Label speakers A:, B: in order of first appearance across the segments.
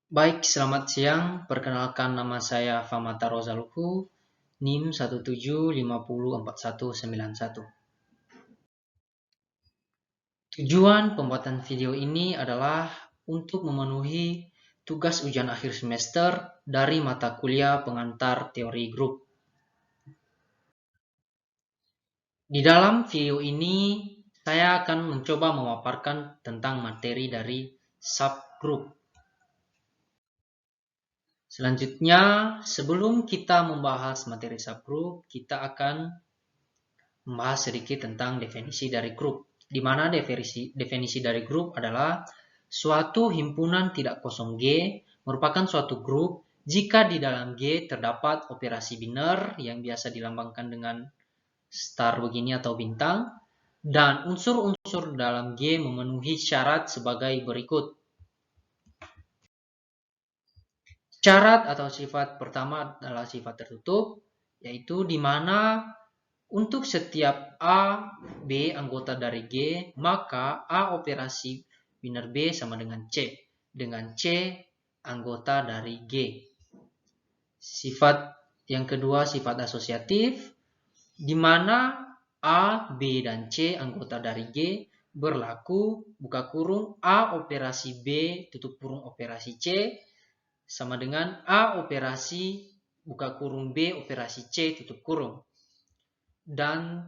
A: Baik, selamat siang. Perkenalkan nama saya Famata Rozaluhu, NIM 175049191. Tujuan pembuatan video ini adalah untuk memenuhi tugas ujian akhir semester dari mata kuliah pengantar teori grup. Di dalam video ini, saya akan mencoba memaparkan tentang materi dari subgroup. Selanjutnya, sebelum kita membahas materi subgroup, kita akan membahas sedikit tentang definisi dari grup, di mana definisi dari grup adalah suatu himpunan tidak kosong G merupakan suatu grup jika di dalam G terdapat operasi biner yang biasa dilambangkan dengan star begini atau bintang, dan unsur-unsur dalam G memenuhi syarat sebagai berikut. Syarat atau sifat pertama adalah sifat tertutup, yaitu di mana untuk setiap A, B anggota dari G, maka A operasi biner B sama dengan C. Dengan C anggota dari G. Sifat yang kedua sifat asosiatif, di mana A, B, dan C anggota dari G berlaku buka kurung A operasi B tutup kurung operasi C sama dengan A operasi buka kurung B operasi C tutup kurung. Dan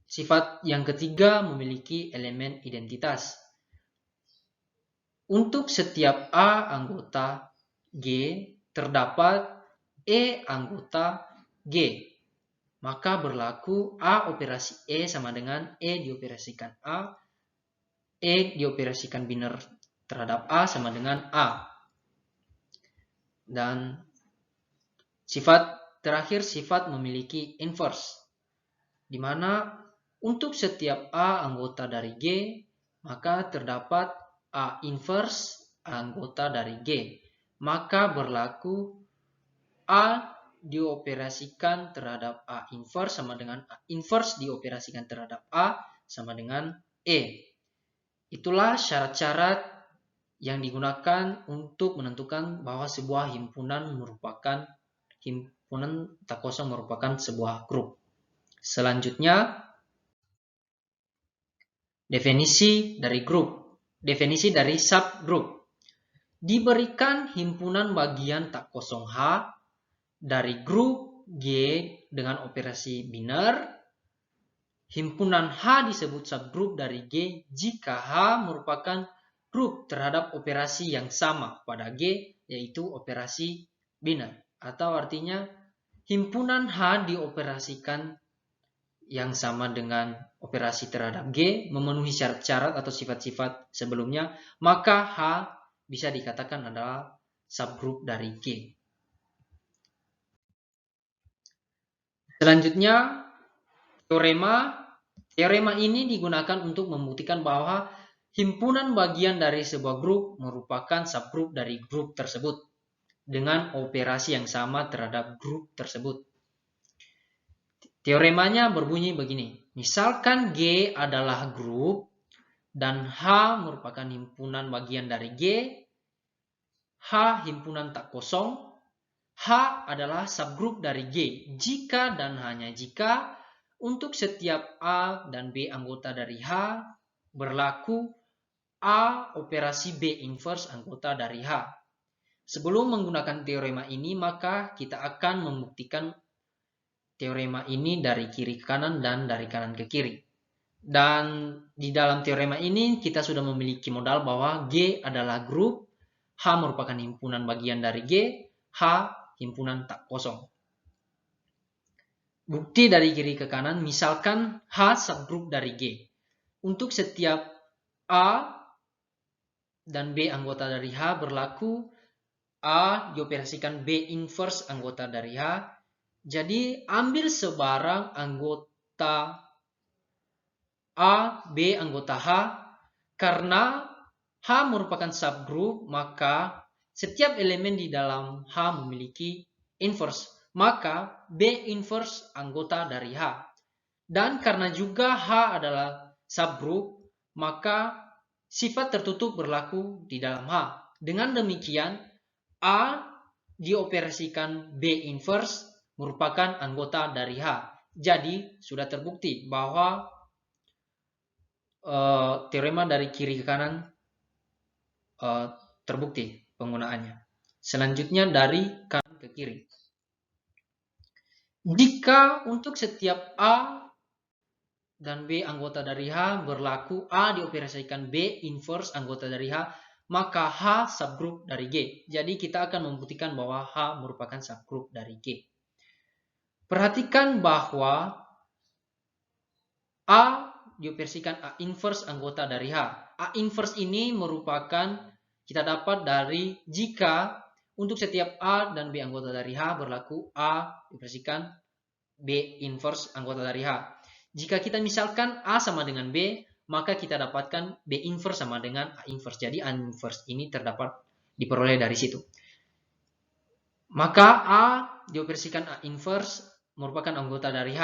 A: sifat yang ketiga memiliki elemen identitas. Untuk setiap A anggota G terdapat E anggota G. Maka berlaku A operasi E sama dengan E dioperasikan A. E dioperasikan biner terhadap A sama dengan A. Dan sifat terakhir sifat memiliki inverse, di mana untuk setiap A anggota dari G, maka terdapat A inverse anggota dari G. Maka berlaku A dioperasikan terhadap A inverse sama dengan A inverse dioperasikan terhadap A sama dengan E. Itulah syarat-syarat yang digunakan untuk menentukan bahwa sebuah himpunan tak kosong merupakan sebuah grup. Selanjutnya, definisi dari grup. Definisi dari subgroup. Diberikan himpunan bagian tak kosong H dari grup G dengan operasi biner, himpunan H disebut subgroup dari G jika H merupakan grup terhadap operasi yang sama pada G, yaitu operasi biner. Atau artinya, himpunan H dioperasikan yang sama dengan operasi terhadap G, memenuhi syarat-syarat atau sifat-sifat sebelumnya, maka H bisa dikatakan adalah subgroup dari G. Selanjutnya, teorema. Teorema ini digunakan untuk membuktikan bahwa himpunan bagian dari sebuah grup merupakan subgroup dari grup tersebut dengan operasi yang sama terhadap grup tersebut. Teoremanya berbunyi begini. Misalkan G adalah grup dan H merupakan himpunan bagian dari G, H himpunan tak kosong, H adalah subgroup dari G jika dan hanya jika untuk setiap A dan B anggota dari H berlaku A operasi B inverse anggota dari H. Sebelum menggunakan teorema ini, maka kita akan membuktikan teorema ini dari kiri ke kanan dan dari kanan ke kiri. Dan di dalam teorema ini kita sudah memiliki modal bahwa G adalah grup, H merupakan himpunan bagian dari G, H himpunan tak kosong. Bukti dari kiri ke kanan, misalkan H subgroup dari G. Untuk setiap A dan B anggota dari H berlaku A dioperasikan B inverse anggota dari H. Jadi ambil sebarang anggota A, B anggota H. Karena H merupakan subgroup, maka setiap elemen di dalam H memiliki inverse. Maka B inverse anggota dari H. Dan karena juga H adalah subgroup, maka sifat tertutup berlaku di dalam H. Dengan demikian, A dioperasikan B inverse merupakan anggota dari H. Jadi, sudah terbukti bahwa teorema dari kiri ke kanan terbukti penggunaannya. Selanjutnya dari kanan ke kiri. Jika untuk setiap A dan B anggota dari H berlaku A dioperasikan B inverse anggota dari H, maka H subgroup dari G. Jadi kita akan membuktikan bahwa H merupakan subgroup dari G. Perhatikan bahwa A dioperasikan A inverse anggota dari H. A inverse ini merupakan kita dapat dari jika untuk setiap A dan B anggota dari H berlaku A dioperasikan B inverse anggota dari H. Jika kita misalkan A sama dengan B, maka kita dapatkan B inverse sama dengan A inverse. Jadi A inverse ini diperoleh dari situ. Maka A dioperasikan A inverse merupakan anggota dari H.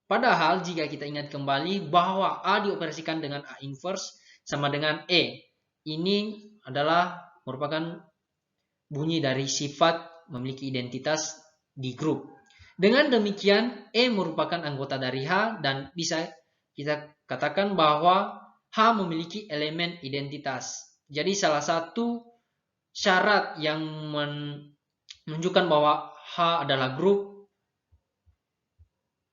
A: Padahal jika kita ingat kembali bahwa A dioperasikan dengan A inverse sama dengan E. Ini adalah merupakan bunyi dari sifat memiliki identitas di grup. Dengan demikian, E merupakan anggota dari H dan bisa kita katakan bahwa H memiliki elemen identitas. Jadi salah satu syarat yang menunjukkan bahwa H adalah grup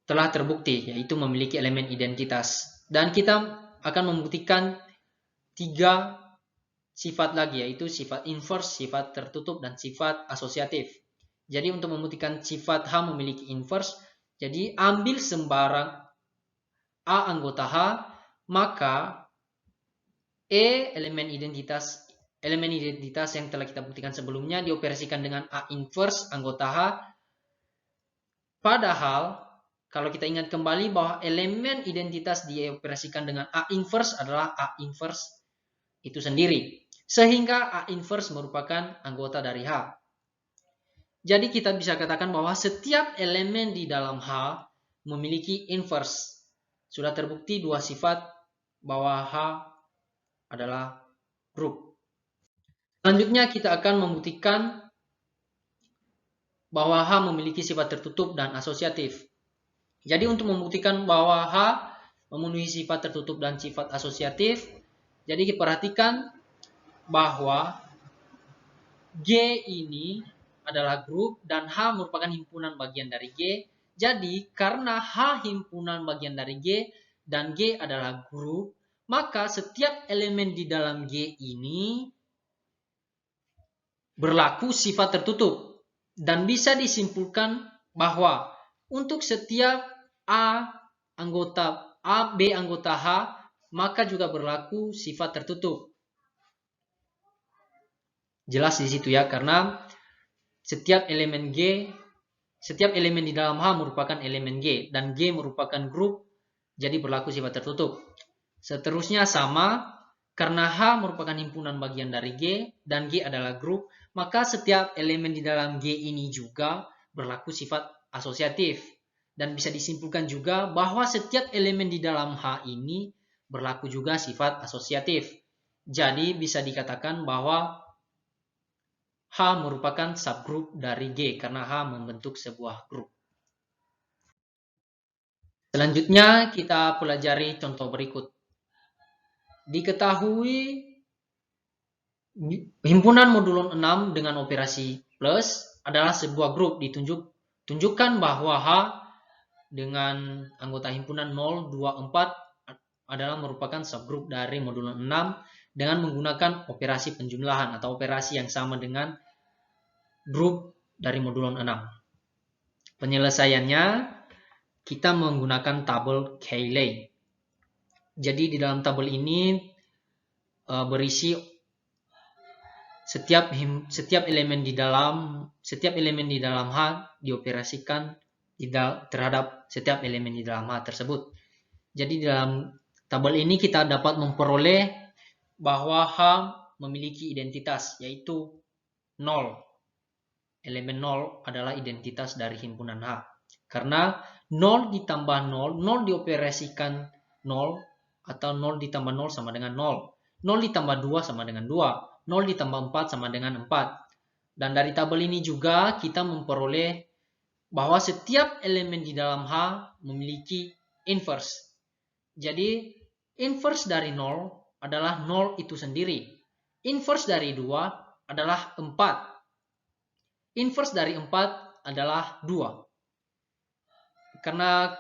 A: telah terbukti, yaitu memiliki elemen identitas. Dan kita akan membuktikan 3 sifat lagi, yaitu sifat inverse, sifat tertutup, dan sifat asosiatif. Jadi untuk membuktikan sifat H memiliki inverse, jadi ambil sembarang A anggota H, maka E elemen identitas yang telah kita buktikan sebelumnya dioperasikan dengan A inverse anggota H. Padahal kalau kita ingat kembali bahwa elemen identitas dioperasikan dengan A inverse adalah A inverse itu sendiri. Sehingga A inverse merupakan anggota dari H. Jadi kita bisa katakan bahwa setiap elemen di dalam H memiliki inverse. Sudah terbukti 2 sifat bahwa H adalah grup. Selanjutnya kita akan membuktikan bahwa H memiliki sifat tertutup dan asosiatif. Jadi untuk membuktikan bahwa H memenuhi sifat tertutup dan sifat asosiatif, jadi perhatikan bahwa G ini adalah grup dan H merupakan himpunan bagian dari G. Jadi karena H himpunan bagian dari G dan G adalah grup, maka setiap elemen di dalam G ini berlaku sifat tertutup. Dan bisa disimpulkan bahwa untuk setiap B anggota H, maka juga berlaku sifat tertutup. Jelas di situ ya, karena setiap elemen di dalam H merupakan elemen G dan G merupakan grup, jadi berlaku sifat tertutup. Seterusnya sama, karena H merupakan himpunan bagian dari G dan G adalah grup, maka setiap elemen di dalam G ini juga berlaku sifat asosiatif. Dan bisa disimpulkan juga bahwa setiap elemen di dalam H ini berlaku juga sifat asosiatif. Jadi bisa dikatakan bahwa H merupakan subgrup dari G karena H membentuk sebuah grup. Selanjutnya kita pelajari contoh berikut. Diketahui himpunan modulon 6 dengan operasi plus adalah sebuah grup. Tunjukkan bahwa H dengan anggota himpunan 0, 2, 4 adalah merupakan subgrup dari modulon 6 dengan menggunakan operasi penjumlahan atau operasi yang sama dengan grup dari modulon 6. Penyelesaiannya kita menggunakan tabel Cayley. Jadi di dalam tabel ini berisi setiap elemen di dalam H dioperasikan terhadap setiap elemen di dalam H tersebut. Jadi dalam tabel ini kita dapat memperoleh bahwa H memiliki identitas, yaitu 0. Elemen 0 adalah identitas dari himpunan H. Karena 0 ditambah 0 dioperasikan 0, atau 0 ditambah 0 sama dengan 0. 0 ditambah 2 sama dengan 2. 0 ditambah 4 sama dengan 4. Dan dari tabel ini juga kita memperoleh bahwa setiap elemen di dalam H memiliki inverse. Jadi inverse dari 0 adalah 0 itu sendiri. Inverse dari 2 adalah 4. Inverse dari 4 adalah 2. Karena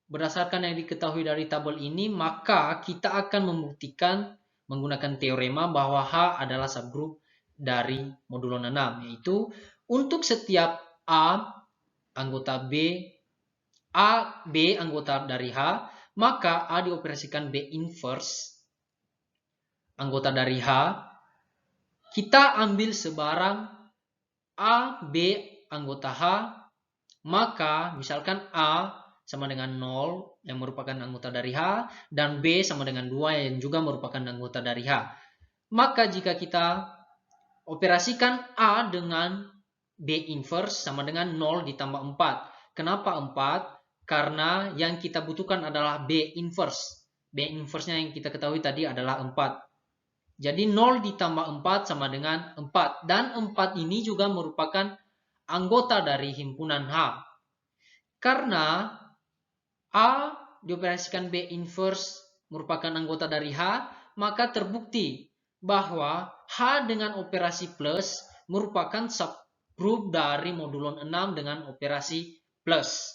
A: berdasarkan yang diketahui dari tabel ini, maka kita akan membuktikan menggunakan teorema bahwa H adalah subgrup dari modulo 6, yaitu untuk setiap A anggota B, A, B anggota dari H, maka A dioperasikan B inverse anggota dari H, kita ambil sebarang A, B anggota H, maka misalkan A sama dengan 0 yang merupakan anggota dari H, dan B sama dengan 2 yang juga merupakan anggota dari H. Maka jika kita operasikan A dengan B inverse sama dengan 0 ditambah 4. Kenapa 4? Karena yang kita butuhkan adalah B inverse. B inverse-nya yang kita ketahui tadi adalah 4. Jadi 0 ditambah 4 sama dengan 4. Dan 4 ini juga merupakan anggota dari himpunan H. Karena A dioperasikan B inverse merupakan anggota dari H, maka terbukti bahwa H dengan operasi plus merupakan subgrup dari modulon 6 dengan operasi plus.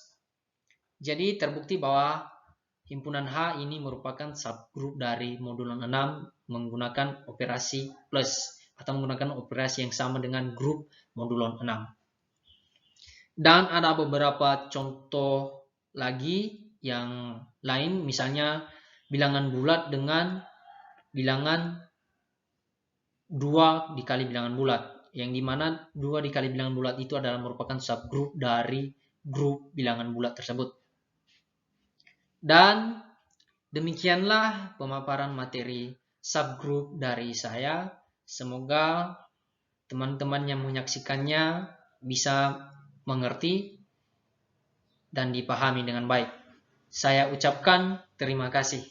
A: Jadi terbukti bahwa himpunan H ini merupakan subgrup dari modulon 6 menggunakan operasi plus atau menggunakan operasi yang sama dengan grup modulon 6. Dan ada beberapa contoh lagi yang lain, misalnya bilangan bulat dengan bilangan 2 dikali bilangan bulat, yang dimana 2 dikali bilangan bulat itu adalah merupakan subgrup dari grup bilangan bulat tersebut. Dan demikianlah pemaparan materi subgrup dari saya. Semoga teman-teman yang menyaksikannya bisa mengerti dan dipahami dengan baik. Saya ucapkan terima kasih.